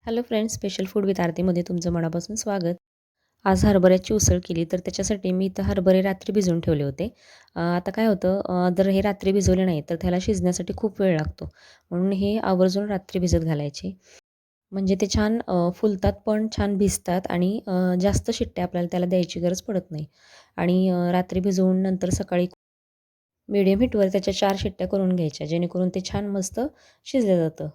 Hello friends, special food with आरतीमध्ये तुमचं मनापासून स्वागत. आज हरभऱ्याची उसळ केली, तर त्याच्यासाठी मी इथं हरभरे रात्री भिजवून ठेवले होते. आता काय होतं, जर हे रात्री भिजवले नाही तर त्याला शिजण्यासाठी खूप वेळ लागतो. म्हणून हे आवर्जून रात्री भिजत घालायचे. म्हणजे ते छान फुलतात पण छान भिजतात आणि जास्त शिट्ट्या आपल्याला त्याला द्यायची गरज पडत नाही. आणि रात्री भिजवून नंतर सकाळी मीडियम हीटवर त्याच्या 4 शिट्ट्या करून घ्यायच्या, जेणेकरून ते छान मस्त शिजलं जातं.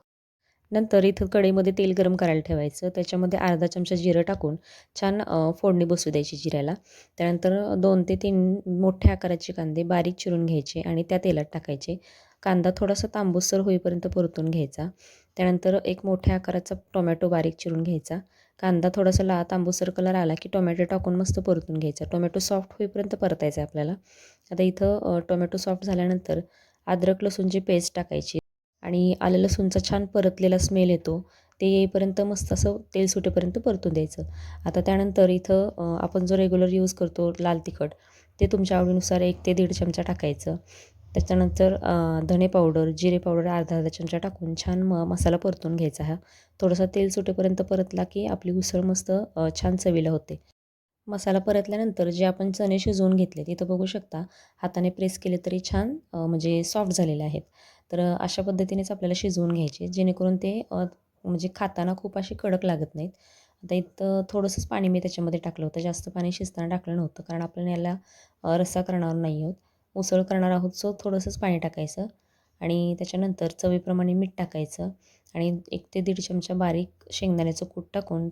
नंतर इथं कढईमध्ये तेल गरम करायला ठेवायचं. त्याच्यामध्ये अर्धा चमचा जिरं टाकून छान फोडणी बसू द्यायची जिऱ्याला. त्यानंतर 2 ते 3 मोठ्या आकाराचे कांदे बारीक चिरून घ्यायचे आणि त्या तेलात टाकायचे. कांदा थोडासा तांबूसर होईपर्यंत परतून घ्यायचा. त्यानंतर एक मोठ्या आकाराचा टोमॅटो बारीक चिरून घ्यायचा. कांदा थोडासा तांबूसर कलर आला की टोमॅटो टाकून मस्त परतून घ्यायचा. टोमॅटो सॉफ्ट होईपर्यंत परतायचा आहे आपल्याला. आता इथं टोमॅटो सॉफ्ट झाल्यानंतर अद्रक लसूणची पेस्ट टाकायची. आणि आलं लसूणचा छान परतलेला स्मेल येतो. ते येईपर्यंत मस्त असं तेल सुटेपर्यंत परतून द्यायचं. आता त्यानंतर इथं आपण जो रेग्युलर यूज करतो लाल तिखट, ते तुमच्या आवडीनुसार 1 ते 1.5 चमचा टाकायचं. त्याच्यानंतर धने पावडर, जिरे पावडर अर्धा-अर्धा चमचा टाकून छान मसाला परतून घ्यायचा हा. थोडासा तेल सुटेपर्यंत परतला की आपली उसळ मस्त छान चवीला होते. मसाला परतल्यानंतर जे आपण चणे शिजवून घेतले तिथं बघू शकता, हाताने प्रेस केले तरी छान म्हणजे सॉफ्ट झालेले आहेत. तर अशा पद्धतीनेच आपल्याला शिजवून घ्यायचे, जेणेकरून ते म्हणजे खाताना खूप असे कडक लागत नाहीत. आता इथं थोडंसंच पाणी मी त्याच्यामध्ये टाकलं होतं. जास्त पाणी शिजताना टाकलं नव्हतं, कारण आपण याला रस्सा करणार नाही आहोत. उसळ करणार आहोत, सो थोडंसंच पाणी टाकायचं आणि त्याच्यानंतर चवीप्रमाणे मीठ टाकायचं आणि 1 ते 1.5 चमचा बारीक शेंगदाण्याचं कूट टाकून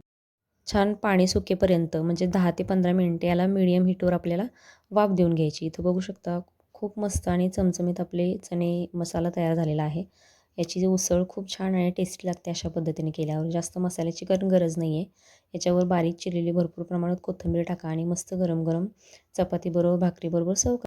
छान पाणी सुकेपर्यंत म्हणजे 10 ते 15 मिनिटे याला मीडियम हीटवर आपल्याला वाफ देऊन घ्यायची. इथं बघू शकता खूप मस्त आणि चमचमीत आपले चणे मसाला तयार झालेला आहे. याची जी उसळ खूप छान आणि टेस्टी लागते अशा पद्धतीने केल्यावर. जास्त मसाल्याची गरज नाही आहे. याच्यावर बारीक चिरलेली भरपूर प्रमाणात कोथिंबीर टाका आणि मस्त गरम-गरम चपातीबरोबर, भाकरीबरोबर सर्व्ह करा.